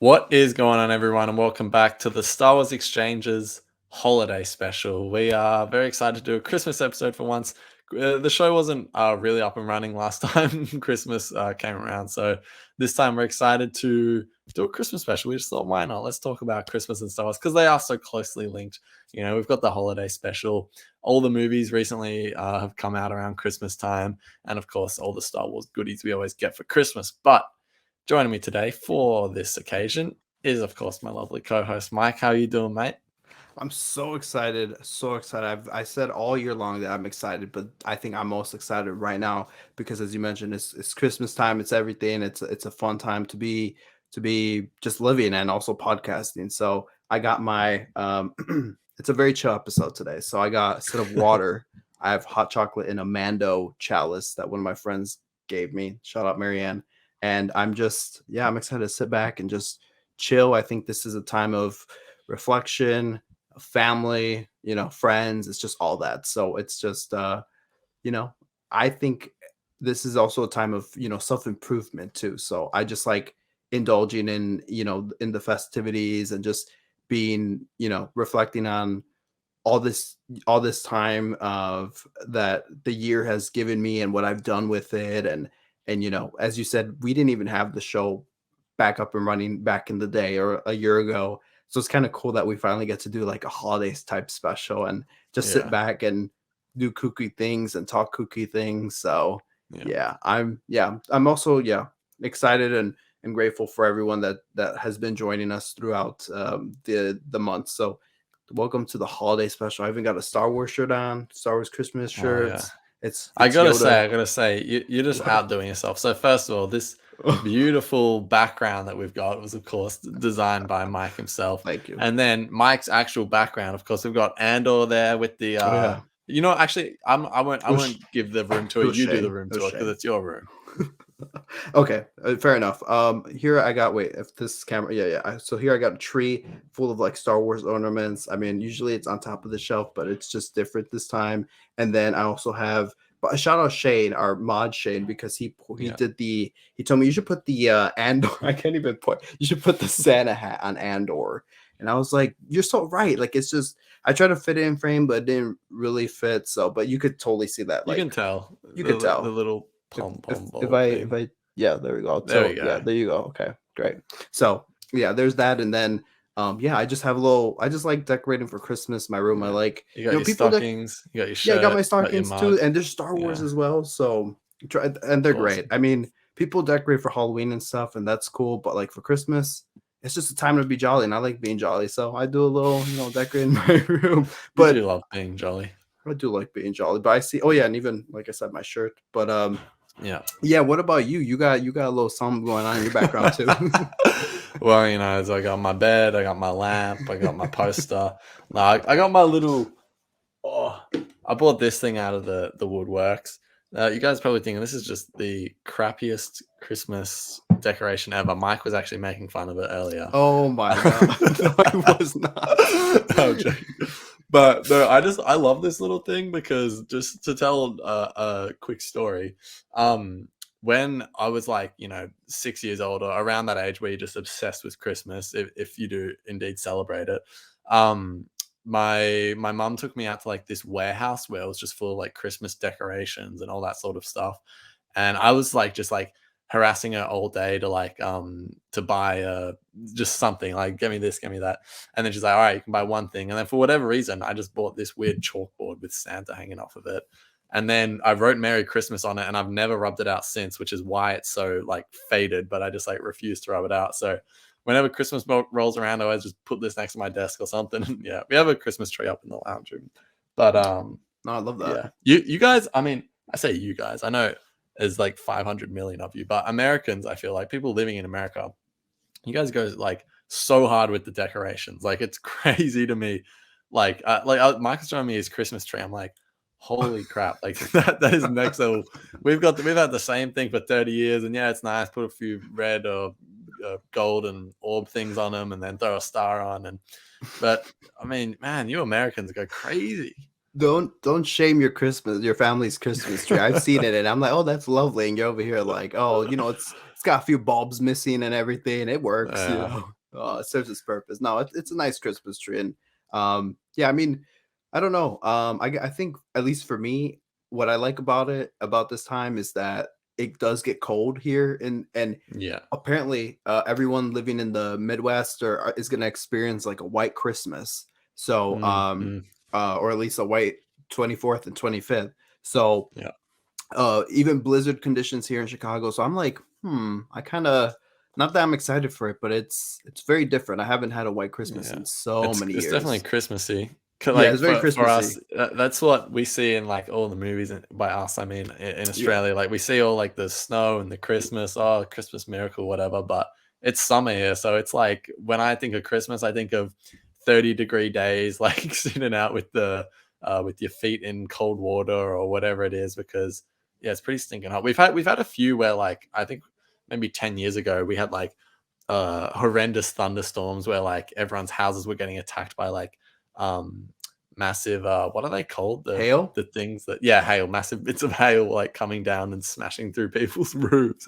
What is going on, everyone, and welcome back to the Star Wars Exchanges holiday special. We are very excited to do a Christmas episode for once. The show wasn't really up and running last time Christmas came around, so this time we're excited to do a Christmas special. We just thought, why not? Let's talk about Christmas and Star Wars because they are so closely linked. You know, we've got the holiday special. All the movies recently have come out around Christmas time, and of course, all the Star Wars goodies we always get for Christmas. But joining me today for this occasion is, of course, my lovely co-host Mike. How are you doing, mate? I'm so excited, so excited. I said all year long that I'm excited, but I think I'm most excited right now because, as you mentioned, it's Christmas time. It's everything. It's a fun time to be just living and also podcasting. So I got my it's a very chill episode today. So I got, instead of water, I have hot chocolate in a Mando chalice that one of my friends gave me. Shout out Marianne. And I'm excited to sit back and just chill. I think this is a time of reflection, family, friends. It's just all that. So it's just, you know, I think this is also a time of, self improvement too. So I just like indulging in, in the festivities and just being, reflecting on all this all this time of that the year has given me and what I've done with it. And as you said, we didn't even have the show back up and running back in the day or a year ago. So it's kind of cool that we finally get to do like a holidays type special and just sit Yeah, back and do kooky things and talk kooky things. So yeah. I'm also excited and grateful for everyone that has been joining us throughout the month. So welcome to the holiday special. I even got a Star Wars shirt on, Star Wars Christmas Oh yeah. shirts. I It's gotta say, Yoda. you're just outdoing yourself. So first of all, this beautiful background that we've got was, of course, designed by Mike himself, Thank you. and then Mike's actual background. Of course, we've got Andor there with the. Oh yeah. Actually, I Touche. won't give the room tour. You Touche. do the room tour Touche. because it's your room. Okay, fair enough. Here I got, wait, if this camera, so here I got a tree full of like Star Wars ornaments. I mean, usually it's on top of the shelf, but it's just different this time. And then I also have, but a shout out Shane, our mod Shane, because he Yeah, did he told me you should put the Andor. I can't even put. You should put the Santa hat on Andor. And I was like, you're so right. Like, it's just, I tried to fit it in frame, but it didn't really fit. So, but you could totally see that. you can Like, tell you could the tell little if pom if pom if ball I if thing. I yeah, there we go. There we So yeah, go. there you go. Okay, great. So yeah, there's that, and then I just have I just like decorating for Christmas my room. I Yeah, like, you got your people that stockings, you got your yeah, I got my shirt, got your stockings too, mug. and there's Star Wars Yeah, as well. So and they're it's great. awesome. I mean, people decorate for Halloween and stuff, and that's cool. But like for Christmas, it's just a time to be jolly, and I like being jolly. So I do a little, decorating my room. You But do love being jolly. I do like being jolly. But I see, oh yeah, and even like I said, my shirt. But Yeah. yeah, what about you? You got a little something going on in your background too. Well, as I got my bed, I got my lamp, I got my poster. No, I got my little. Oh, I bought this thing out of the woodworks. You guys probably thinking this is just the crappiest Christmas decoration ever. Mike was actually making fun of it earlier. Oh my god. No, I was not. No, I'm joking. But no, I love this little thing because, just to tell a quick story, when I was like 6 years old or around that age where you're just obsessed with Christmas, if you do indeed celebrate it, um, my mum took me out to like this warehouse where it was just full of like Christmas decorations and all that sort of stuff, and I was like just like harassing her all day to to buy just something like, get me this, get me that. And then she's like, all right, you can buy one thing. And then for whatever reason, I just bought this weird chalkboard with Santa hanging off of it. And then I wrote Merry Christmas on it, and I've never rubbed it out since, which is why it's so like faded, but I just like refuse to rub it out. So whenever Christmas rolls around, I always just put this next to my desk or something. And yeah, we have a Christmas tree up in the lounge room. But No, I love that. yeah. You guys, I mean, I say you guys, I know there's like 500 million of you, but Americans, I feel like people living in America, you guys go like so hard with the decorations. Like, it's crazy to me. Michael's showing me his Christmas tree. I'm like, holy crap! Like that is next level. We've had the same thing for 30 years, and yeah, it's nice. Put a few red or gold and orb things on them, and then throw a star on. But I mean, man, you Americans go crazy. Don't shame your family's Christmas tree. I've seen it and I'm like, oh, that's lovely. And you're over here like, oh, it's got a few bulbs missing and everything. It works, you Yeah, know. It serves its purpose. No, it's a nice Christmas tree, and yeah, I mean, I don't know. I think at least for me, what I like about it about this time is that it does get cold here, and yeah. apparently everyone living in the Midwest is going to experience like a white Christmas. So Mm, mm, or at least a white 24th and 25th. So yeah, even blizzard conditions here in Chicago. So I'm like, I kind of not that I'm excited for it, but it's very different. I haven't had a white Christmas yeah. in so many It's definitely years. Christmassy. Yeah, Like it's very for us, Christmassy. that's what we see in like all the movies. By us, I mean in Yeah. Australia. Like we see all like the snow and the Christmas, oh Christmas miracle, whatever. But it's summer here, so it's like when I think of Christmas, I think of 30-degree days, like sitting out with your feet in cold water or whatever it is. Because yeah, it's pretty stinking hot. We've had a few where like I think maybe 10 years ago we had like horrendous thunderstorms where like everyone's houses were getting attacked by like um massive what are they called, Hail the things that, yeah, hail, massive bits of hail like coming down and smashing through people's roofs.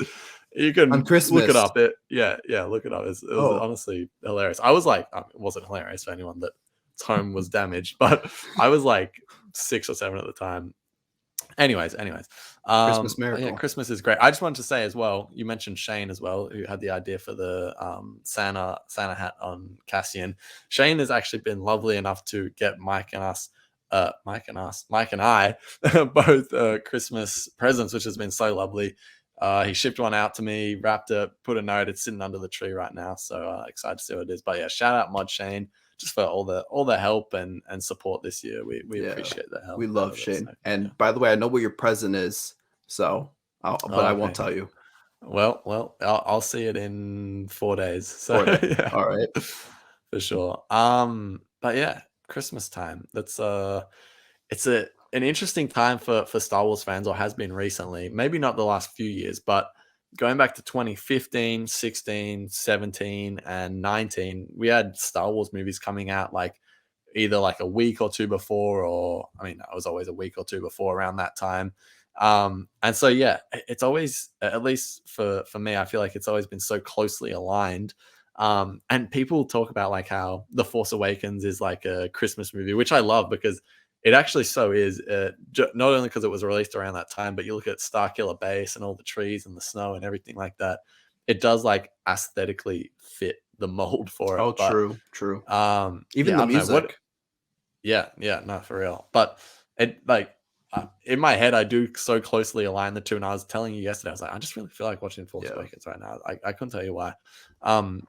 You on can look it Christmas. up, yeah, look it up. It was Oh, honestly hilarious. I was like, it wasn't hilarious for anyone that its home was damaged, but I was like 6 or 7 at the time. Anyways, Christmas but yeah, miracle. Christmas is great. I just wanted to say as well, you mentioned Shane as well, who had the idea for the Santa hat on Cassian. Shane has actually been lovely enough to get Mike and I both Christmas presents, which has been so lovely. He shipped one out to me, wrapped it, put a note. It's sitting under the tree right now, so excited to see what it is. But yeah, shout out Mod Shane just for all the help and support this year. We Yeah, appreciate the we help out love of it. Shane. So yeah. And by the way, I know what your present is, so but Oh, I won't okay. tell you. Well, I'll see it in 4 days. So 4 days. yeah, All right. for sure. But yeah, Christmas time. It's an interesting time for Star Wars fans, or has been recently. Maybe not the last few years, but going back to 2015, 16, 17, and 19, we had Star Wars movies coming out like either like a week or two before, or I mean, it was always a week or two before around that time. And so yeah, it's always, at least for me, I feel like it's always been so closely aligned. And people talk about like how The Force Awakens is like a Christmas movie, which I love because it actually so is. Not only because it was released around that time, but you look at Starkiller Base and all the trees and the snow and everything like that. It does like aesthetically fit the mold for it. Oh, But true, true. Even yeah, the I don't know what. music. Yeah, no, for real. But it like in my head, I do so closely align the two. And I was telling you yesterday, I was like, I just really feel like watching Force Yeah. Awakens right now. I couldn't tell you why. Um,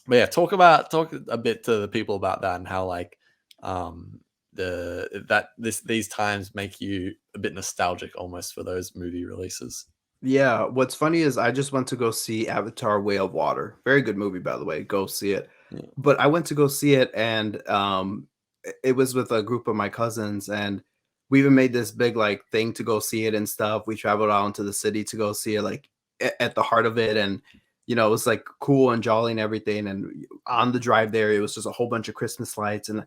but yeah, talk a bit to the people about that and how like um these times make you a bit nostalgic almost for those movie releases. Yeah, what's funny is I just went to go see Avatar: Way of Water. Very good movie, by the way. Go see it. Yeah, But I went to go see it, and it was with a group of my cousins, and we even made this big like thing to go see it and stuff. We traveled out into the city to go see it, like at the heart of it, and it was like cool and jolly and everything. And on the drive there, it was just a whole bunch of Christmas lights, and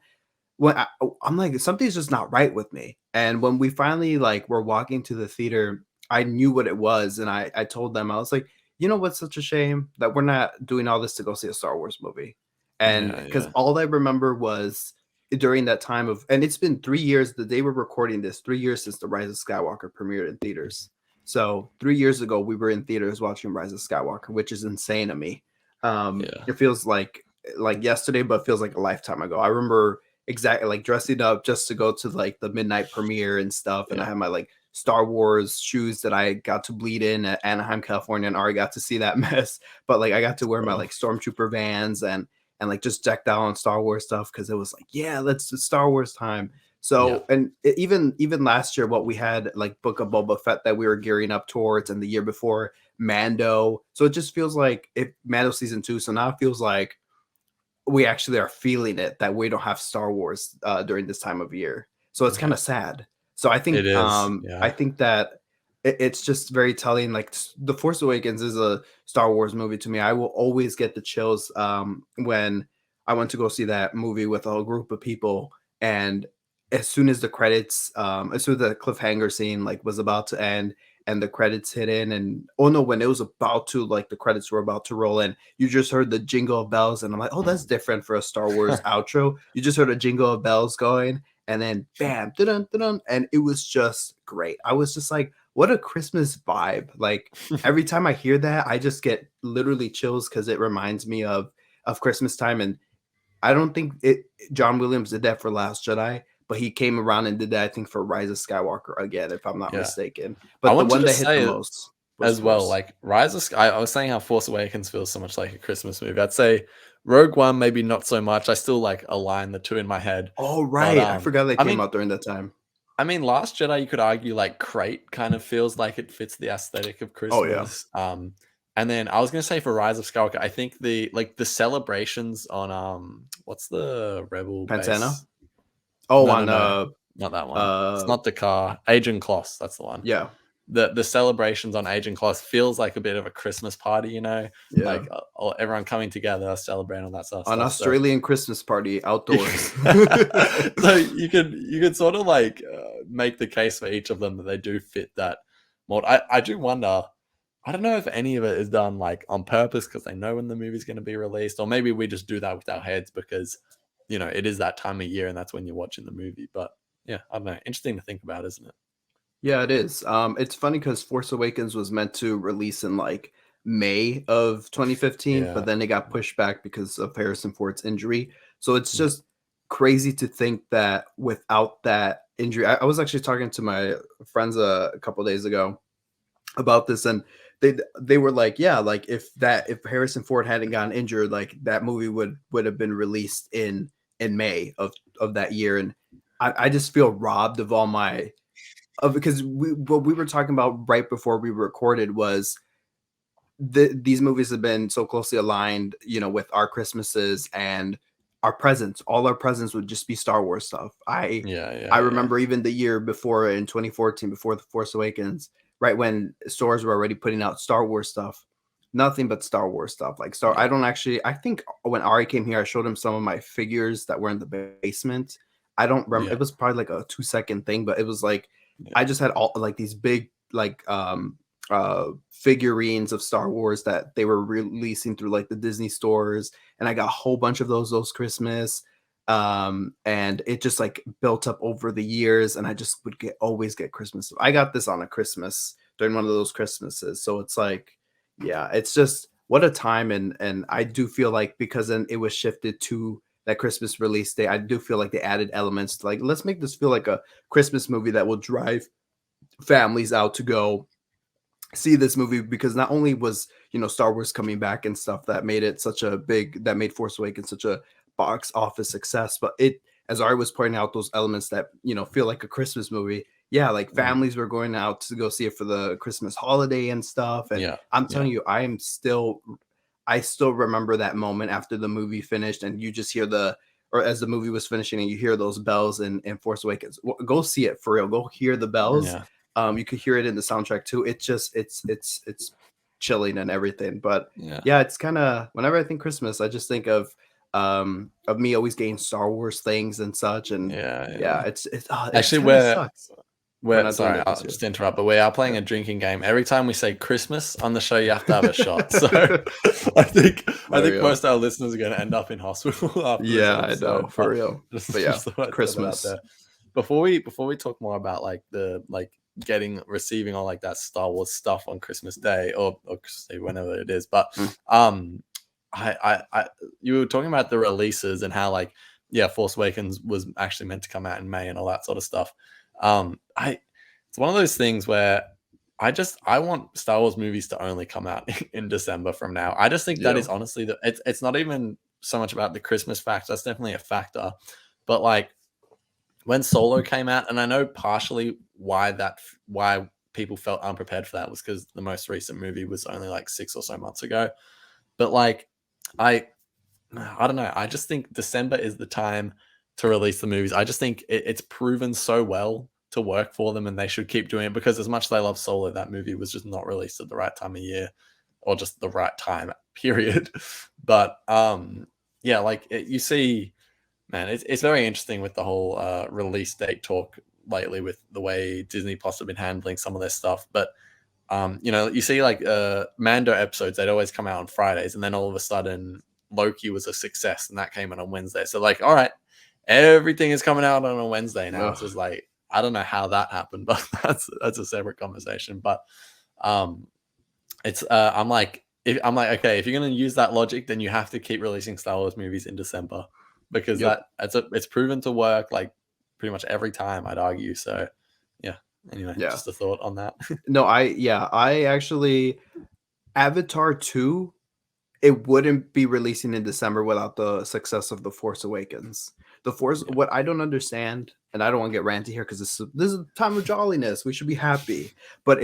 when I'm like, something's just not right with me. And when we finally like were walking to the theater, I knew what it was, and I told them, I was like, you know what's such a shame that we're not doing all this to go see a Star Wars movie. And yeah, because yeah, all I remember was during that time of, and it's been 3 years that they were recording this, 3 years since the Rise of Skywalker premiered in theaters. So 3 years ago, we were in theaters watching Rise of Skywalker, which is insane to me. yeah, It feels like yesterday, but feels like a lifetime ago. I remember exactly like dressing up just to go to like the midnight premiere and stuff. And I yeah. had my like Star Wars shoes that I got to bleed in at Anaheim, California, and already got to see that mess. But like I got to wear my Oh, like stormtrooper Vans and like just decked out on Star Wars stuff because it was like, yeah, let's do Star Wars time. yeah, So and even last year, what we had like Book of Boba Fett that we were gearing up towards, and the year before Mando. So it just feels like it Mando season 2. So now it feels like we actually are feeling it that we don't have Star Wars during this time of year. So it's kind yeah. of sad. So It is. I Yeah, think that it's just very telling. Like The Force Awakens is a Star Wars movie to me. I will always get the chills when I went to go see that movie with a group of people, and as soon as the credits, as soon as the cliffhanger scene like was about to end, and the credits hit in, and oh no, when it was about to, like, the credits were about to roll in, you just heard the jingle of bells, and I'm like, oh, that's different for a Star Wars outro. You just heard a jingle of bells going, and then bam, dun dun, and it was just great. I was just like, what a Christmas vibe! Like every time I hear that, I just get literally chills because it reminds me of Christmas time. And I don't think it John Williams did that for Last Jedi, but he came around and did that, I think, for Rise of Skywalker again, if I'm not Yeah. mistaken. I But the want to one that just hit the say most was as well, Force. like Rise of Sky. I was saying how Force Awakens feels so much like a Christmas movie. I'd say Rogue One maybe not so much. I still like align the two in my head. Oh, But right. I forgot they I came mean out during that time. I mean Last Jedi you could argue like Crate kind of feels like it fits the aesthetic of Oh, yeah. Christmas. And then I was gonna say for Rise of Skywalker, I think the celebrations on what's the rebel Pantana? base? Oh, No, no, on, no, not that one. It's not the car. Agent Kloss, that's the one. yeah, The celebrations on Agent Kloss feels like a bit of a Christmas party, you know, yeah. like everyone coming together, celebrating all that sort of An stuff. So, Australian Christmas party outdoors. so you could sort of like make the case for each of them that they do fit that mold. I do wonder. I don't know if any of it is done like on purpose because they know when the movie's going to be released, or maybe we just do that with our heads because it is that time of year and that's when you're watching the movie. But yeah, I don't know. Interesting to think about, isn't it? Yeah, it is. It's funny because Force Awakens was meant to release in like May of 2015, but Yeah. then it got pushed back because of Harrison Ford's injury. So it's Mm. just crazy to think that without that injury, I was actually talking to my friends a couple days ago about this, and they were like, yeah, like if Harrison Ford hadn't gotten injured, like that movie would have been released in May of that year. And I just feel robbed of all my because what we were talking about right before we recorded was these movies have been so closely aligned, with our Christmases and our presents. All our presents would just be Star Wars stuff. I Yeah, I yeah, yeah, remember even the year before in 2014, before The Force Awakens, right when stores were already putting out Star Wars stuff, nothing but Star Wars stuff. Like Star, I yeah, don't actually. I think when Ari came here, I showed him some of my figures that were in the basement. I don't remember. yeah, It was probably like a 2 second thing, but it was like yeah, I just had all like these big like figurines of Star Wars that they were releasing through like the Disney stores, and I got a whole bunch of those Christmas. And it just like built up over the years, and I just would always get Christmas. I got this on a Christmas during one of those Christmases, so it's like, yeah, it's just what a time. And I do feel like because then it was shifted to that Christmas release day, I do feel like they added elements to like, let's make this feel like a Christmas movie that will drive families out to go see this movie, because not only was Star Wars coming back and stuff that made it such a big, that made Force Awakens such a box office success, but it, as Ari was pointing out, those elements that feel like a Christmas movie. Yeah, like mm, families were going out to go see it for the Christmas holiday and stuff. And yeah, I'm yeah, telling you, I still remember that moment after the movie finished, and you just hear or as the movie was finishing, and you hear those bells in Force Awakens. Go see it for real. Go hear the bells. yeah, You could hear it in the soundtrack too. It's just it's chilling and everything. But yeah, yeah, it's kind of, whenever I think Christmas, I just think of me always getting Star Wars things and such. And yeah, yeah, yeah. it Actually, kind of we're sucks we're we're not doing sorry, that this I'll year. just interrupt, but we are Yeah. playing a drinking game. Every time we say Christmas on the show, you have to have a shot. So I think I There we think go. most of our listeners are going to end up in hospital after this Yeah, I know, episode. for But real. just But yeah, just thought I'd throw that out Christmas. there. Before we talk more about like the like receiving all like that Star Wars stuff on Christmas Day or Christmas Day, whenever it is, but Mm, um, I you were talking about the releases and how like yeah, Force Awakens was actually meant to come out in May and all that sort of stuff. I It's one of those things where I want Star Wars movies to only come out in December from now. I just think that yeah. is honestly it's not even so much about the Christmas factor. That's definitely a factor, but like when Solo came out, and I know partially why people felt unprepared for that was because the most recent movie was only like 6 or so months ago. But like, I I don't know. I just think December is the time to release the movies. I just think it's proven so well to work for them, and they should keep doing it because as much as I love Solo, that movie was just not released at the right time of year or just the right time. Period. But yeah, like you see, man, it's very interesting with the whole release date talk lately with the way Disney Plus have been handling some of their stuff. But you know, you see like Mando episodes, they'd always come out on Fridays, and then all of a sudden Loki was a success, and that came out on Wednesday. So like, all right, everything is coming out on a Wednesday now. It's Ugh. just like I don't know how that happened, but that's a separate conversation. But um, it's I'm like, okay, if you're gonna use that logic, then you have to keep releasing Star Wars movies in December because Yep. it's proven to work like pretty much every time, I'd argue. So yeah. Anyway, Yeah. just a thought on that. No, I actually Avatar 2, it wouldn't be releasing in December without the success of The Force Awakens. The Force, Yeah, what I don't understand, and I don't want to get ranty here because this is a time of jolliness. We should be happy, but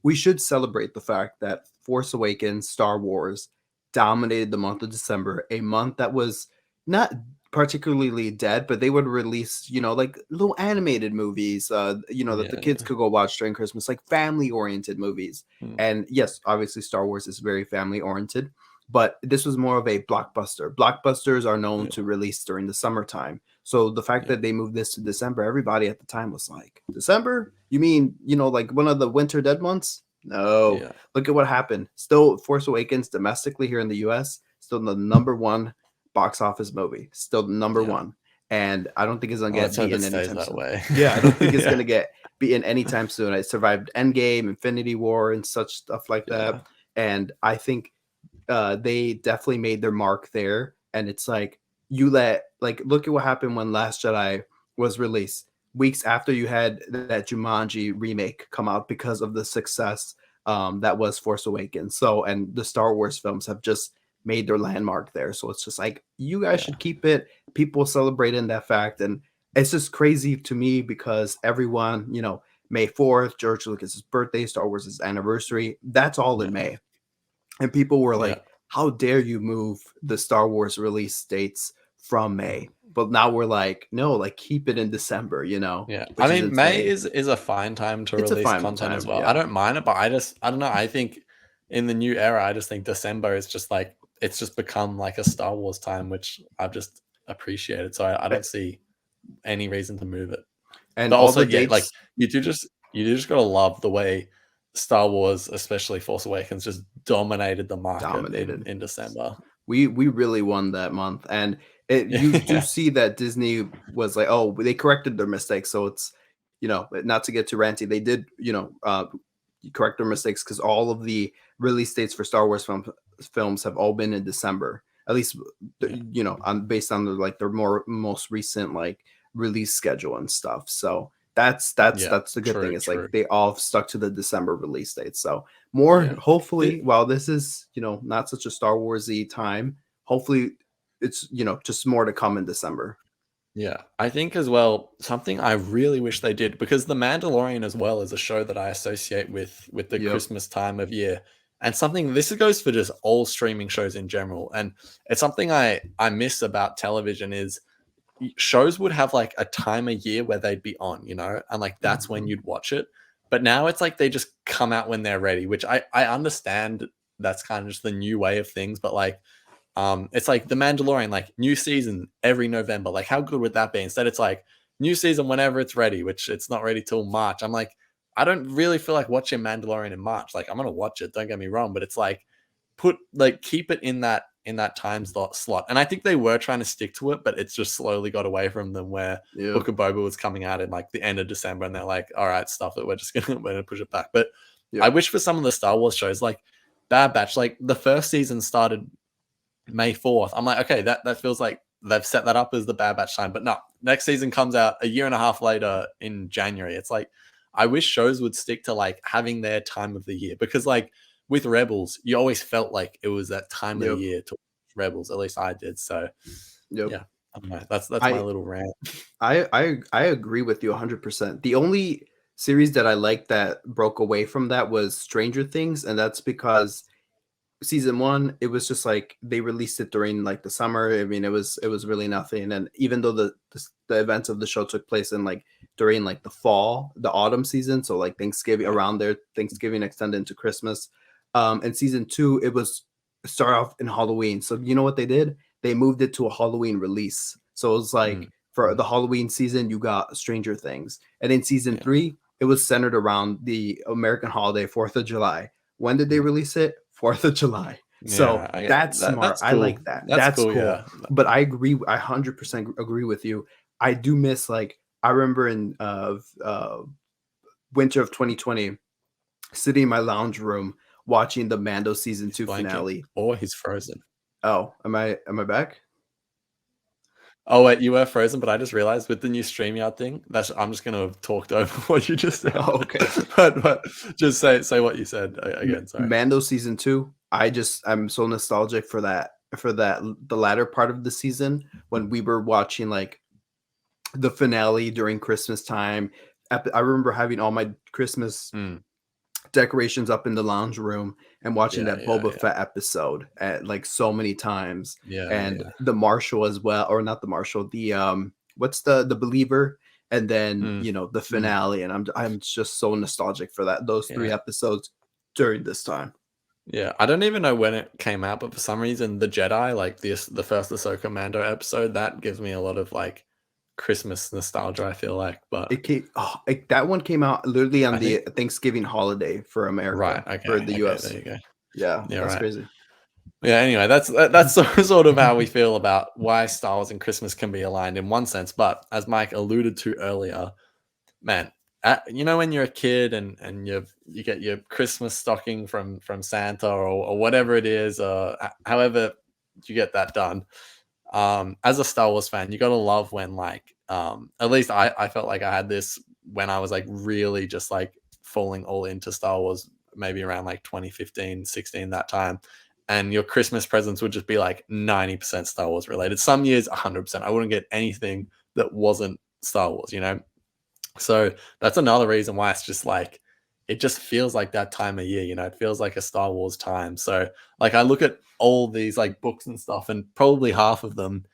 we should celebrate the fact that Force Awakens, Star Wars, dominated the month of December, a month that was not particularly dead, but they would release, like little animated movies, that the yeah, kids yeah. could go watch during Christmas, like family oriented movies. Mm, And yes, obviously Star Wars is very family oriented, but this was more of a blockbuster. Blockbusters are known yeah, to release during the summertime. So the fact yeah, that they moved this to December, everybody at the time was like, December? You mean, like one of the winter dead months? No. yeah, Look at what happened. Still, Force Awakens domestically here in the US, still the number one box office movie. Still the number yeah. one. And I don't think it's gonna Well, let's get hope it beaten stays anytime that soon. way. Yeah, I don't think it's Yeah, gonna get beaten anytime soon. It survived Endgame, Infinity War, and such stuff like that. yeah, And I think they definitely made their mark there. And it's like look at what happened when Last Jedi was released. Weeks after you had that Jumanji remake come out because of the success that was Force Awakens. So, and the Star Wars films have just made their landmark there. So it's just like you guys yeah, should keep it. People celebrating that fact, and it's just crazy to me because everyone, May 4th, George Lucas's birthday, Star Wars' anniversary, that's all in yeah, May. And people were yeah, like, how dare you move the Star Wars release dates from May? But now we're like, no, like keep it in December, yeah. I which is mean, May insane. is a fine time to It's a release fine content as time. well. I Yeah. don't mind it, but I don't know. I think in the new era, I just think December is just like it's just become like a Star Wars time, which I've just appreciated. So I don't see any reason to move it. And But all also, the yeah, like dates you do just gotta love the way Star Wars, especially Force Awakens, just dominated the market dominated. in December. We really won that month. And you do Yeah, see that Disney was like, oh, they corrected their mistakes. So it's, not to get too ranty, they did, correct their mistakes because all of the release dates for Star Wars films have all been in December. At least, yeah, on based on their most recent like release schedule and stuff. So yeah. that's the good thing. True, It's like true. they all stuck to the December release date. So more Yeah. hopefully, It, while this is not such a Star Warsy time, hopefully it's just more to come in December. yeah. I think as well, something I really wish they did, because The Mandalorian as well is a show that I associate with the Yep. Christmas time of year. And something this goes for just all streaming shows in general. And it's something I miss about television is shows would have like a time of year where they'd be on, you know, and like that's when Mhm. you'd watch it. But now it's like they just come out when they're ready, which I understand that's kind of just the new way of things, but like it's like The Mandalorian, like new season every November. Like how good would that be? Instead it's like new season whenever it's ready, which it's not ready till March. I'm like I don't really feel like watching Mandalorian in March. Like I'm going to watch it, don't get me wrong, but it's like keep it in that time slot. And I think they were trying to stick to it, but it's just slowly got away from them where Yep. Book of Boba was coming out in like the end of December and they're like, all right, stuff it. We're gonna push it back. But I Yep. wish for some of the Star Wars shows like Bad Batch, like the first season started May 4th. I'm like, okay, that feels like they've set that up as the Bad Batch time. But no, next season comes out a year and a half later in January. It's like I wish shows would stick to like having their time of the year because like with Rebels, you always felt like it was that time of the Yep. year to watch Rebels. At least I did. So Yep. yeah, I don't know. That's my I little rant. I agree with you 100%. The only series that I liked that broke away from that was Stranger Things, and that's because season one, it was just like they released it during like the summer. I mean, it was really nothing. And even though the events of the show took place in like during like the fall, the autumn season, so like Thanksgiving Yeah, around there, Thanksgiving extended into Christmas. And season two, it was start off in Halloween. So you know what they did? They moved it to a Halloween release. So it was mm, like for mm, the Halloween season, you got Stranger Things, and in season yeah, three, it was centered around the American holiday, 4th of July. When did they Mm. release it? 4th of July. So Yeah, I get that's that. smart. That's I cool. like that. That's That's cool. cool. Yeah. But I agree. I 100% agree with you. I do miss, like, I remember in winter of 2020, sitting in my lounge room watching the Mando season He's 2 blanking, finale. or he's frozen. Oh, am I back? Oh wait, you were frozen, but I just realized with the new StreamYard thing, that's I'm just gonna have talked over what you just said. Oh, okay. But just say what you said again. Sorry. Mando season 2, I'm so nostalgic for that the latter part of the season when we were watching, like, the finale during Christmas time. I remember having all my Christmas Mm. decorations up in the lounge room and watching Yeah, that yeah, Boba yeah, Fett episode at, like, so many times, yeah, and yeah. the Marshal as well, or not the Marshal, the what's the Believer, and then, Mm. the Mm. finale, and I'm just so nostalgic for those 3 Yeah, episodes during this time. yeah. I don't even know when it came out, but for some reason, the Jedi, like the first Ahsoka Mando episode, that gives me a lot of like Christmas nostalgia. I feel like, but That one came out literally on I the think Thanksgiving holiday for right. America, for Okay, the okay. US. There you go. Yeah, Yeah, that's right. crazy. Yeah, anyway, that's sort of how we feel about why Star Wars and Christmas can be aligned in one sense, but as Mike alluded to earlier, man, when you're a kid and you get your Christmas stocking from Santa or whatever it is, however you get that done. As a Star Wars fan, you gotta love when like at least I felt like I had this when I was like really just like falling all into Star Wars, maybe around like 2015, 16, that time. And your Christmas presents would just be like 90% Star Wars related. Some years 100%. I wouldn't get anything that wasn't Star Wars. So that's another reason why it's just like it just feels like that time of year. It feels like a Star Wars time. So like I look at all these like books and stuff, and probably half of them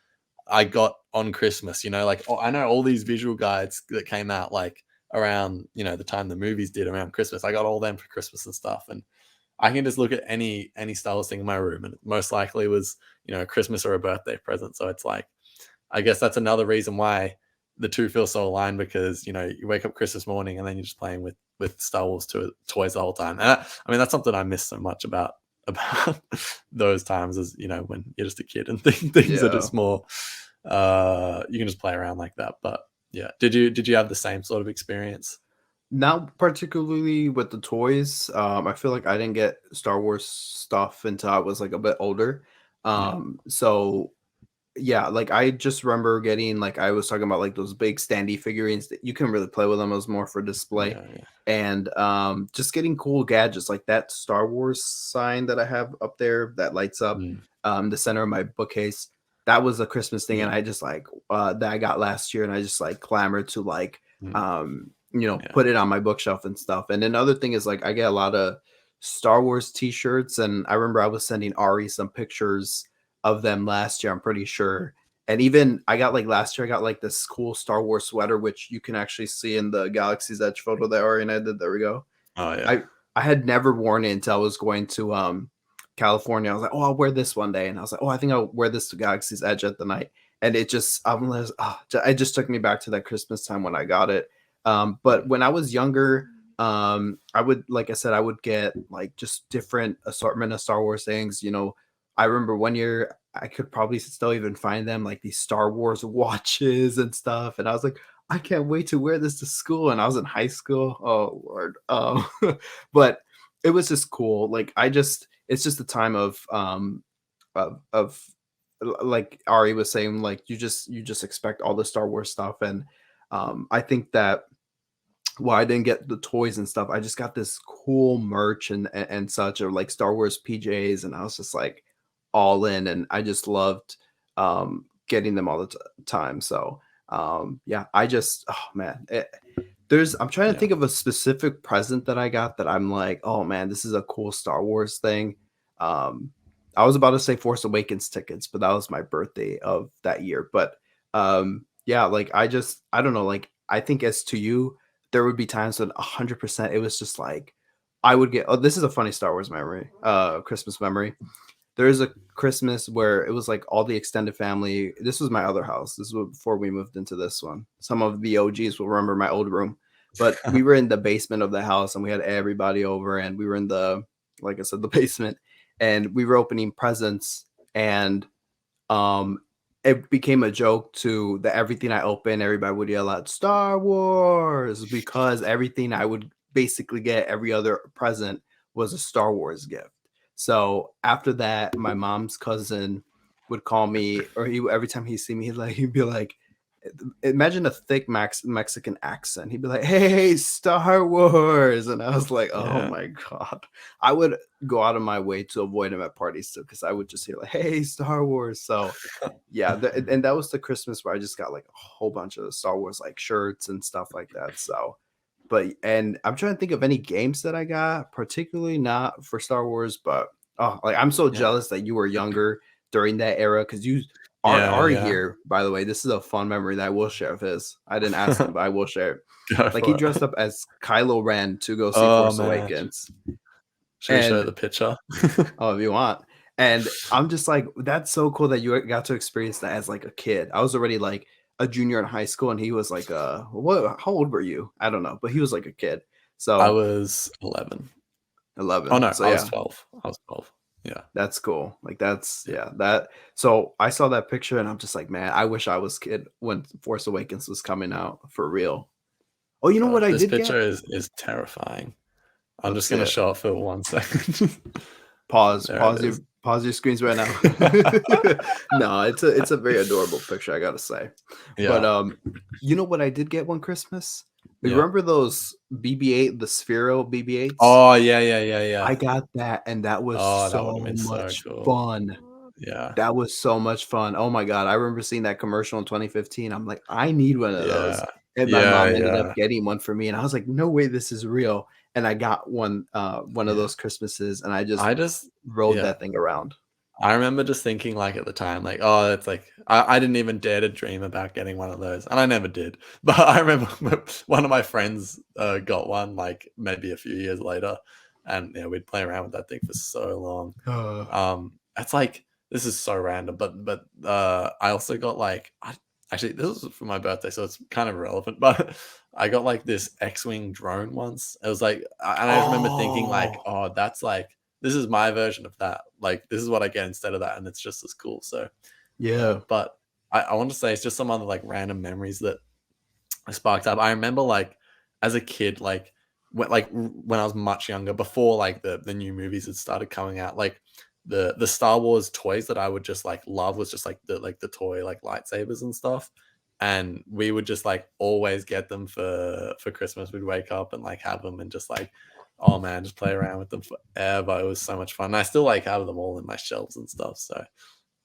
I got on Christmas. Like I know all these visual guides that came out like around, the time the movies did around Christmas. I got all them for Christmas and stuff. And I can just look at any Star Wars thing in my room, and it most likely was, a Christmas or a birthday present. So it's like I guess that's another reason why the two feel so aligned, because you wake up Christmas morning and then you're just playing with Star Wars toys the whole time. And I mean that's something I miss so much about those times, is when you're just a kid and things are Yeah. just more you can just play around like that. But yeah, did you have the same sort of experience? Not particularly with the toys. I feel like I didn't get Star Wars stuff until I was, like, a bit older. Yeah, So yeah, like, I just remember getting, like, I was talking about, like, those big standee figurines that you can really play with them. It was more for display, yeah, yeah. and just getting cool gadgets like that Star Wars sign that I have up there that lights up Mm, the center of my bookcase. That was a Christmas thing, and yeah, I just, like, that I got last year, and I just, like, clamored to, like, mm, yeah, put it on my bookshelf and stuff. And another thing is, like, I get a lot of Star Wars t-shirts, and I remember I was sending Ari some pictures of them last year, I'm pretty sure. And even I got, like, last year I got, like, this cool Star Wars sweater, which you can actually see in the Galaxy's Edge photo that Ari and I did. There we go. oh yeah, I had never worn it until I was going to California. I was like, oh, I'll wear this one day, and I was like, oh, I think I'll wear this to Galaxy's Edge at the night. And it just it just took me back to that Christmas time when I got it. But mm, when I was younger, I would, like I said, I would get, like, just different assortment of Star Wars things. I remember one year I could probably still even find them, like, these Star Wars watches and stuff, and I was like, I can't wait to wear this to school. And I was in high school. Oh Lord. But it was just cool. Like, it's just a time of like Ari was saying, like, you just expect all the Star Wars stuff. And I think that why I didn't get the toys and stuff, I just got this cool merch and such, or like Star Wars PJs, and I was just like all in, and I just loved getting them all the time. So yeah, oh man, I'm trying to yeah, think of a specific present that I got that I'm like, oh man, this is a cool Star Wars thing. Um, I was about to say Force Awakens tickets, but that was my birthday of that year. But yeah, like, I don't know, like, I think as to you, there would be times when 100% it was just like I would get. Oh, this is a funny Star Wars memory, Christmas memory. There is a Christmas where it was like all the extended family. This was my other house. This was before we moved into this one. Some of the OGs will remember my old room. But we were in the basement of the house and we had everybody over and we were in the, like I said, the basement, and we were opening presents, and um it became a joke to that everything I opened, everybody would yell out Star Wars, because everything I would basically get every other present was a Star Wars gift. So after that, my mom's cousin would call me, or he every time he see me, he'd be like, imagine a thick Mexican accent. He'd be like, "Hey, Star Wars," and I was like, "Oh Yeah. my god!" I would go out of my way to avoid him at parties too, because I would just hear like, "Hey, Star Wars." So yeah, and that was the Christmas where I just got like a whole bunch of Star Wars like shirts and stuff like that. So, but and I'm trying to think of any games that I got, particularly not for Star Wars, but oh, like I'm so Yeah. jealous that you were younger during that era, because you Yeah, Ari yeah. here, by the way, this is a fun memory that I will share of his. I didn't ask him, but I will share it. Go Like he for dressed it. up as Kylo Ren to go see Oh, Force man. Awakens. Should we show And the picture? oh, if you want. And I'm just like, that's so cool that you got to experience that as like a kid. I was already like a junior in high school, and he was like, what? How old were you? I don't know, but he was like a kid. I So was 11. Oh, 11. no, So I was yeah, 12. I was 12. Yeah, that's cool. Like that's yeah. yeah, that. So I saw that picture, and I'm just like, man, I wish I was kid when Force Awakens was coming out for real. Oh, you know what God, I this did get? picture is terrifying. I'm Let's just see gonna it. show it for 1 second. Pause. There it is. Pause your screens right now. No, it's a very adorable picture, I gotta say. But Yeah, you know what I did get one Christmas? You yeah. remember those BB-8, the Sphero BB-8s? Oh, yeah, yeah, yeah, yeah. I got that, and that was Oh, that would've so been so much cool. fun. Yeah, That was so much fun. Oh my god, I remember seeing that commercial in 2015. I'm like, "I need one of those." yeah. And my Yeah, mom ended up yeah, getting one for me, and I was like, "No way, this is real." And I got one of yeah. those Christmases, and I just I just rode yeah. that thing around. I remember just thinking, like, at the time, like, "Oh, it's like" I didn't even dare to dream about getting one of those, and I never did. But I remember one of my friends, got one, like, maybe a few years later, and, yeah, we'd play around with that thing for so long. It's like this is so random, but I also got, like actually, this was for my birthday, so it's kind of irrelevant, but I got, like, this X-wing drone once. It was like and I just remember thinking, like, Oh, "Oh, that's like this is my version of that. Like, this is what I get instead of that, and it's just as cool." So, yeah, yeah. but I want to say it's just some other, like, random memories that sparked up. I remember, like, as a kid, when I was much younger, before, like, the new movies had started coming out, like, the Star Wars toys that I would just, like, love was just, like, the toy, like, lightsabers and stuff, and we would just, like, always get them for Christmas. We'd wake up and, like, have them and just, like, oh, man, just play around with them forever. It was so much fun. And I still, like, have them all in my shelves and stuff, so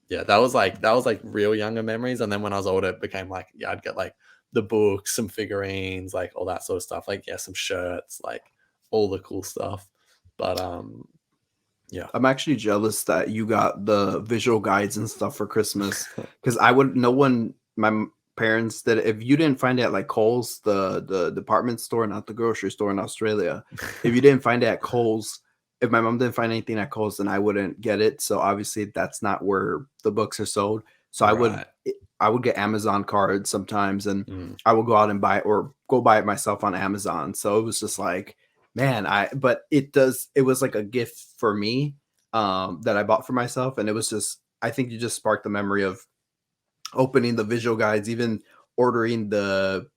yeah, that was, like, real younger memories, and then when I was older, it became, like, yeah, I'd get, like, the books, some figurines, like, all that sort of stuff, like, yeah, some shirts, like, all the cool stuff, but, yeah. I'm actually jealous that you got the visual guides and stuff for Christmas, because I would no one parents did it. If you didn't find it at like Kohl's, the department store, not the grocery store in Australia, if you didn't find it at Kohl's, if my mom didn't find anything at Kohl's, then I wouldn't get it. So obviously that's not where the books are sold. So Right. I would get Amazon cards sometimes, and Mm. I would go out and buy it, or go buy it myself on Amazon. So it was just like, man, but it was like a gift for me, that I bought for myself, and it was just, I think you just sparked the memory of opening the visual guides, even ordering the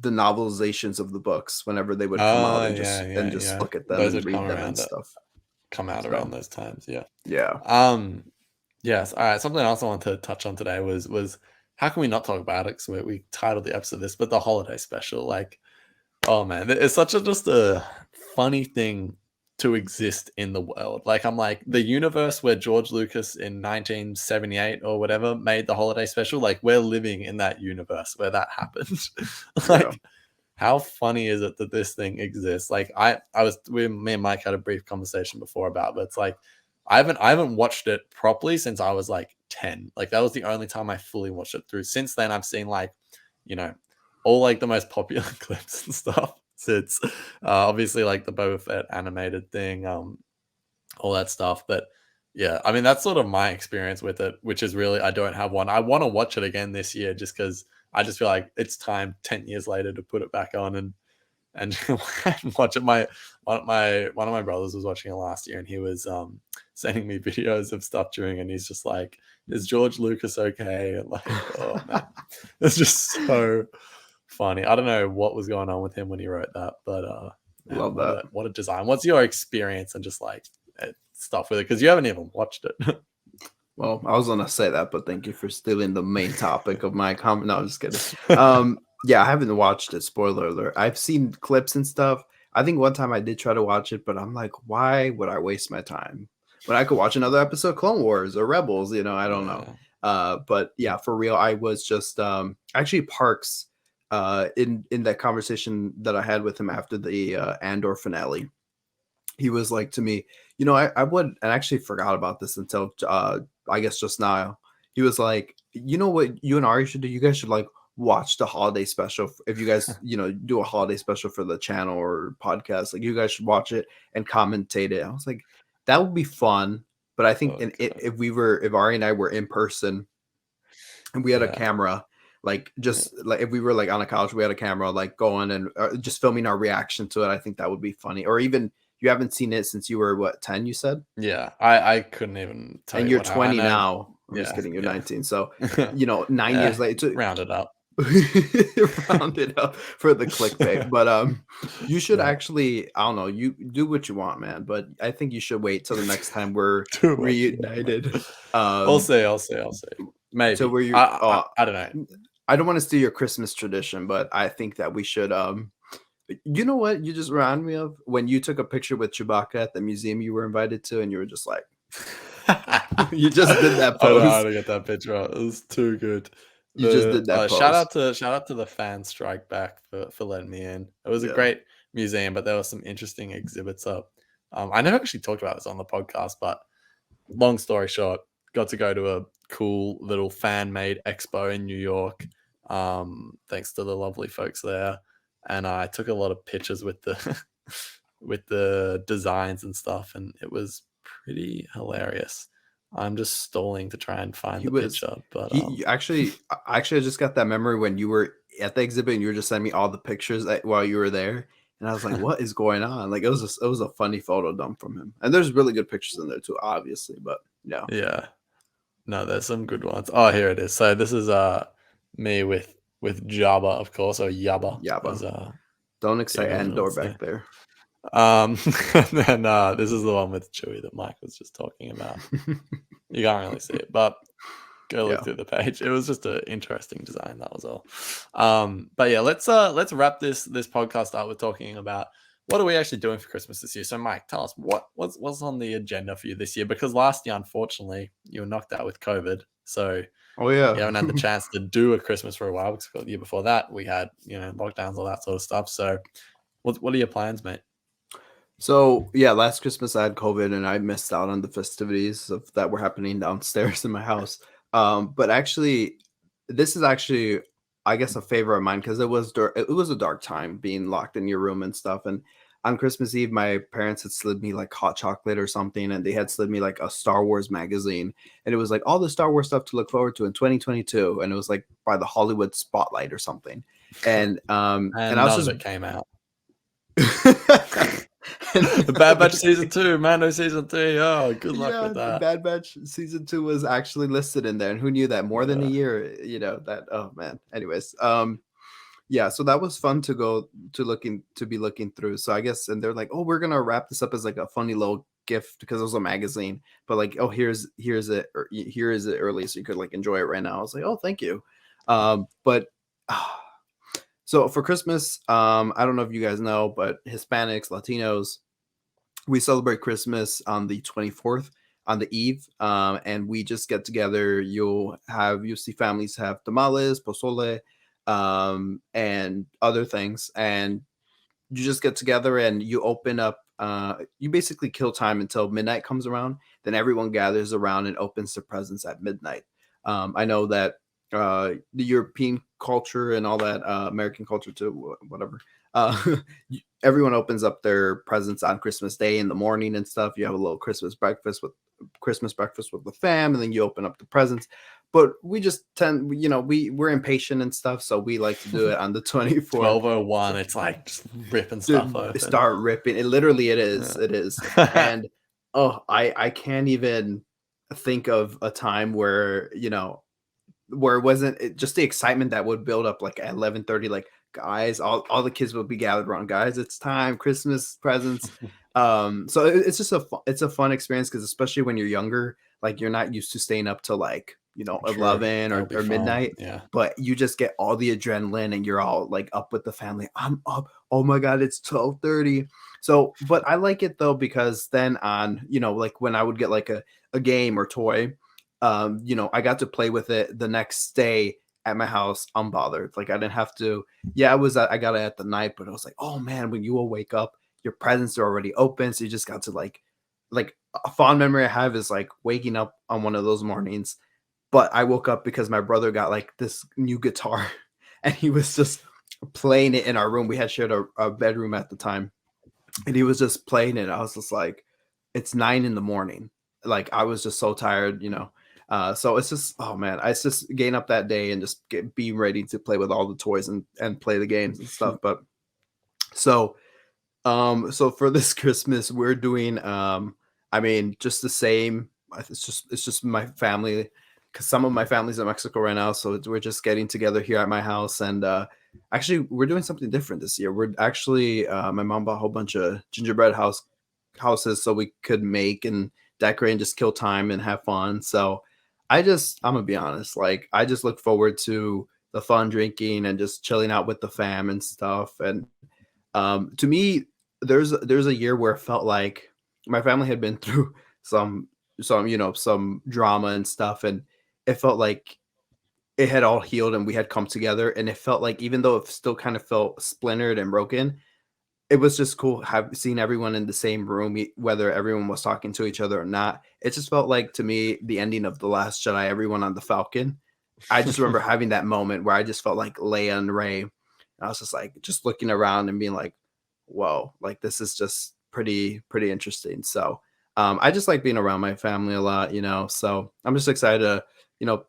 novelizations of the books whenever they would come out, Oh, and yeah, yeah, just yeah. look at them Those and would read them and stuff. come out around So, those times, yeah. yeah. Um, yes, alright, something else I wanted to touch on today was how can we not talk about it? 'Cause we titled the episode this, but the holiday special, like, oh man, it's such a just a funny thing to exist in the world. Like I'm like the universe where George Lucas in 1978 or whatever made the holiday special. Like we're living in that universe where that happened. Yeah. Like how funny is it that this thing exists? Like me and Mike had a brief conversation before about, but it's like I haven't watched it properly since I was like 10. Like that was the only time I fully watched it through. Since then, I've seen like, you know, all like the most popular clips and stuff. So it's obviously like the Boba Fett animated thing, all that stuff. But yeah, I mean that's sort of my experience with it, which is really I don't have one. I want to watch it again this year just because I just feel like it's time 10 years later to put it back on and and watch it. One of my brothers was watching it last year, and he was sending me videos of stuff during, and he's just like, "Is George Lucas okay?" And like, oh man, it's just so funny. I don't know what was going on with him when he wrote that, but man, Love that. what a design. What's your experience and just like stuff with it? Because you haven't even watched it. Well, I was gonna say that, but thank you for stealing the main topic of my comment. No, I'm just kidding. Yeah, I haven't watched it. Spoiler alert. I've seen clips and stuff. I think one time I did try to watch it, but I'm like, why would I waste my time when I could watch another episode of Clone Wars or Rebels? I don't know. But yeah, for real, I was just actually Parks in that conversation that I had with him after the Andor finale. He was like to me, I would, and I actually forgot about this until I guess just now. He was like, you know what you and Ari should do? You guys should like watch the holiday special. If you guys, do a holiday special for the channel or podcast, like you guys should watch it and commentate it. I was like, that would be fun. But I think if Ari and I were in person and we had a camera, like just like if we were like on a couch, we had a camera like going and just filming our reaction to it. I think that would be funny. Or even you haven't seen it since you were what, 10, you said? Yeah, I couldn't even tell And you you're what 20 I know. now. I'm just kidding. You're 19. So, 9 Yeah, years later, round it up. round it up for the clickbait. But you should actually, I don't know, you do what you want, man. But I think you should wait till the next time we're Do what you want, reunited. I'll say. Maybe. So where you, I don't know. I don't want to steal your Christmas tradition, but I think that we should. You know what? You just remind me of when you took a picture with Chewbacca at the museum you were invited to, and you were just like, you just did that I don't know pose. how to get that picture out. It was too good. You just did that pose. Shout out to the fan strike back for letting me in. It was a great museum, but there were some interesting exhibits up. I never actually talked about this on the podcast, but long story short, got to go to a cool little fan made expo in New York. Thanks to the lovely folks there, and I took a lot of pictures with the with the designs and stuff, and it was pretty hilarious. I'm just stalling to try and find the picture, but actually, I just got that memory when you were at the exhibit and you were just sending me all the pictures while you were there, and I was like, "What is going on?" Like it was a funny photo dump from him, and there's really good pictures in there too, obviously. But yeah, no, there's some good ones. Oh, here it is. So this is me with Jabba, of course, or Yabba. Yabba. Don't excite Andor back there. And then this is the one with Chewie that Mike was just talking about. You can't really see it, but go look through the page. It was just an interesting design, that was all. But yeah, let's wrap this podcast up with talking about what are we actually doing for Christmas this year. So Mike, tell us what's on the agenda for you this year, because last year unfortunately you were knocked out with COVID, so you haven't had the chance to do a Christmas for a while, because the year before that we had lockdowns, all that sort of stuff. So what are your plans, mate? So yeah, last Christmas I had COVID and I missed out on the festivities that were happening downstairs in my house. But actually, this is actually, I guess, a favor of mine because it was a dark time being locked in your room and stuff. And on Christmas Eve, my parents had slid me like hot chocolate or something, and they had slid me like a Star Wars magazine, and it was like all the Star Wars stuff to look forward to in 2022, and it was like by the Hollywood Spotlight or something. And and I was none of it came out. The Bad Batch season 2, Mando season 3. Oh, good luck with that. The Bad Batch season 2 was actually listed in there, and who knew that? More than a year, that. Oh man. Anyways, yeah. So that was fun to be looking through. So I guess, and they're like, oh, we're gonna wrap this up as like a funny little gift because it was a magazine, but like, oh, here is it early, so you could like enjoy it right now. I was like, oh, thank you. But. So for Christmas, I don't know if you guys know, but Hispanics, Latinos, we celebrate Christmas on the 24th, on the eve, and we just get together. You'll see families have tamales, pozole, and other things, and you just get together and you open up. You basically kill time until midnight comes around. Then everyone gathers around and opens their presents at midnight. I know that. The European culture and all that, American culture too, whatever. Everyone opens up their presents on Christmas Day in the morning and stuff. You have a little Christmas breakfast with the fam, and then you open up the presents. but we just tend, we're impatient and stuff, so we like to do it on the 24th. 12:01, So it's like just ripping stuff to open. start ripping it, literally it is. Yeah. And oh, I can't even think of a time where, where it wasn't just the excitement that would build up like at 11:30, like guys, all the kids would be gathered around, guys, it's time, Christmas presents. So it's just it's a fun experience, because especially when you're younger, like you're not used to staying up till like, True. 11 That'll be or fun. midnight, Yeah. but you just get all the adrenaline and you're all like up with the family. I'm up. Oh my god, it's 12:30. So, but I like it though, because then on, like when I would get like a game or toy, I got to play with it the next day at my house unbothered. Like I didn't have to. Yeah, I got it at the night, but I was like, oh man, when you will wake up, your presents are already open, so you just got to like a fond memory I have is like waking up on one of those mornings. But I woke up because my brother got like this new guitar, and he was just playing it in our room. We had shared a bedroom at the time, and he was just playing it. I was just like, it's 9 in the morning. Like I was just so tired. So it's just, oh man, it's just getting up that day and just being ready to play with all the toys and play the games and stuff. But so so for this Christmas, we're doing I mean, just the same. It's just my family, because some of my family's in Mexico right now, so we're just getting together here at my house. And actually, we're doing something different this year. We're actually my mom bought a whole bunch of gingerbread houses so we could make and decorate and just kill time and have fun. So I'm gonna be honest, like I just look forward to the fun drinking and just chilling out with the fam and stuff. And to me, there's a year where it felt like my family had been through some drama and stuff, and it felt like it had all healed and we had come together. And it felt like, even though it still kind of felt splintered and broken, it was just cool seeing everyone in the same room, whether everyone was talking to each other or not. It just felt like, to me, the ending of The Last Jedi, everyone on the Falcon. I just remember having that moment where I just felt like Leia and Ray. I was just like, just looking around and being like, whoa, like this is just pretty interesting. So I just like being around my family a lot. So I'm just excited to, you know,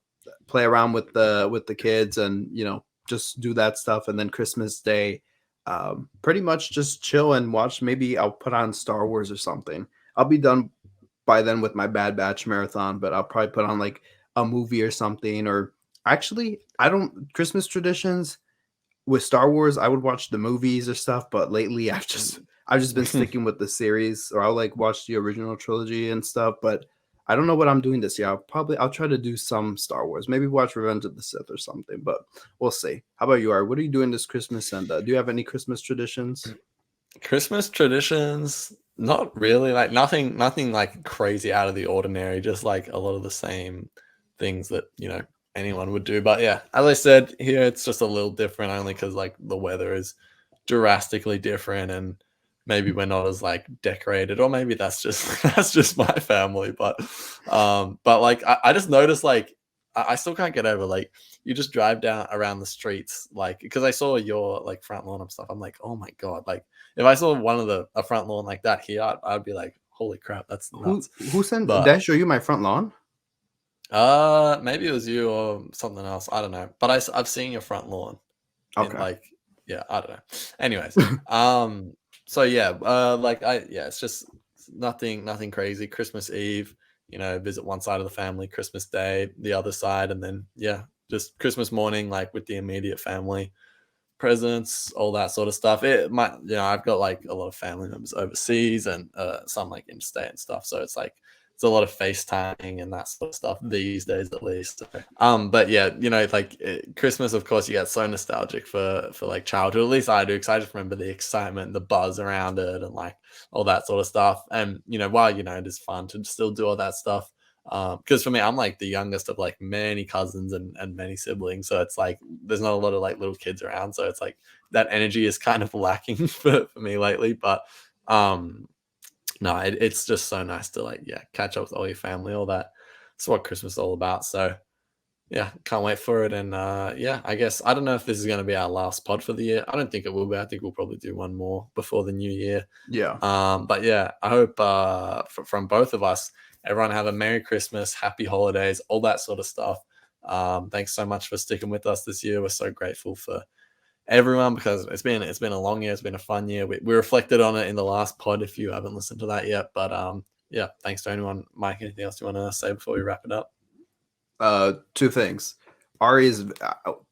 play around with the kids and, just do that stuff. And then Christmas Day, pretty much just chill and watch. Maybe I'll put on Star Wars or something. I'll be done by then with my Bad Batch marathon, but I'll probably put on like a movie or something. Or actually, I don't Christmas traditions with Star Wars. I would watch the movies or stuff, but lately I've just been sticking with the series, or I'll like watch the original trilogy and stuff. But I don't know what I'm doing this year. I'll try to do some Star Wars. Maybe watch Revenge of the Sith or something, but we'll see. How about you? Are What are you doing this Christmas? And do you have any Christmas traditions? Christmas traditions, not really. Like nothing like crazy out of the ordinary. Just like a lot of the same things that anyone would do. But yeah, as I said, here it's just a little different, only because like the weather is drastically different, and maybe we're not as like decorated, or maybe that's just that's just my family. But like I just noticed, like I still can't get over, like you just drive down around the streets, like because I saw your like front lawn and stuff. I'm like, oh my god, like if I saw one of a front lawn like that here, I'd be like, holy crap, that's Who nuts. who sent? Did But I show you my front lawn? maybe it was you or something else. I don't know. But I've seen your front lawn in Okay. like, yeah, I don't know. Anyways, so yeah, it's just nothing crazy. Christmas Eve, visit one side of the family. Christmas Day, the other side, and then yeah, just Christmas morning, like with the immediate family, presents, all that sort of stuff. It might, I've got like a lot of family members overseas and some like interstate and stuff. So it's like it's a lot of FaceTiming and that sort of stuff these days, at least. So, but yeah, like Christmas, of course, you get so nostalgic for like childhood. At least I do, because I just remember the excitement, the buzz around it, and like all that sort of stuff. And while it is fun to still do all that stuff, because for me, I'm like the youngest of like many cousins and many siblings, so it's like there's not a lot of like little kids around, so it's like that energy is kind of lacking for me lately. But um no, it's just so nice to like, yeah, catch up with all your family, all that. That's what Christmas is all about. So yeah, can't wait for it. And yeah, I guess I don't know if this is going to be our last pod for the year. I don't think it will be. I think we'll probably do one more before the new year. Yeah. But yeah, I hope from both of us, everyone have a Merry Christmas, Happy Holidays, all that sort of stuff. Thanks so much for sticking with us this year. We're so grateful for everyone because it's been a long year. It's been a fun year. We reflected on it in the last pod if you haven't listened to that yet. But yeah, thanks to anyone. Mike, anything else you want to say before we wrap it up? Two things. Arya's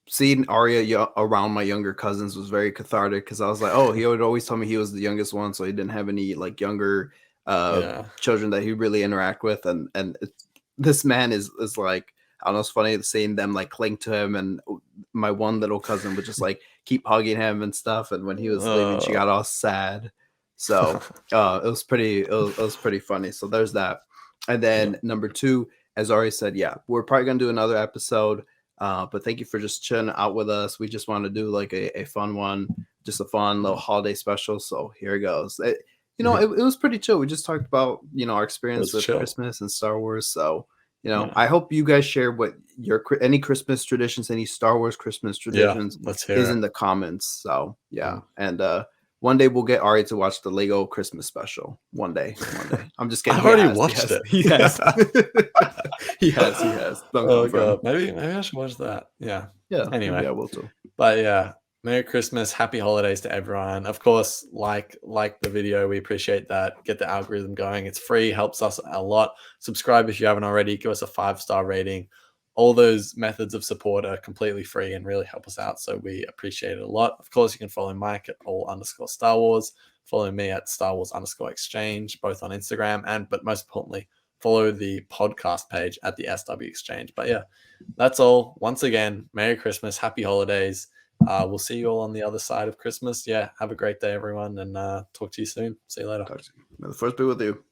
seeing Arya around my younger cousins was very cathartic because I was like, oh, he would always tell me he was the youngest one, so he didn't have any like younger Yeah. children that he really interact with, and this man is like, I don't know, it's funny seeing them like cling to him, and my one little cousin would just like keep hugging him and stuff, and when he was leaving, she got all sad. So it was pretty funny. So there's that, and then number two, as Ari said, yeah, we're probably gonna do another episode. But thank you for just chilling out with us. We just want to do like a fun one, just a fun little holiday special. So here it goes. It was pretty chill. We just talked about, our experience with chill. Christmas and Star Wars. So, I hope you guys share what your any Christmas traditions, any Star Wars Christmas traditions let's hear is it. in the comments. So yeah. And one day we'll get Ari to watch the Lego Christmas special. One day. I'm just kidding. I've already watched it. He has. He has. Oh god, maybe I should watch that. Yeah. Yeah. Anyway, maybe I will too. but yeah, Merry Christmas, Happy Holidays to everyone. Of course, like the video, we appreciate that. Get the algorithm going. It's free, helps us a lot. Subscribe if you haven't already. Give us a 5-star rating. All those methods of support are completely free and really help us out. So we appreciate it a lot. Of course, you can follow Mike at all_Star Wars. Follow me at Star Wars_Exchange, both on Instagram, but most importantly, follow the podcast page at the SW Exchange. But yeah, that's all. Once again, Merry Christmas, Happy Holidays. We'll see you all on the other side of Christmas. Yeah, have a great day, everyone, and talk to you soon. See you later. May the first be with you.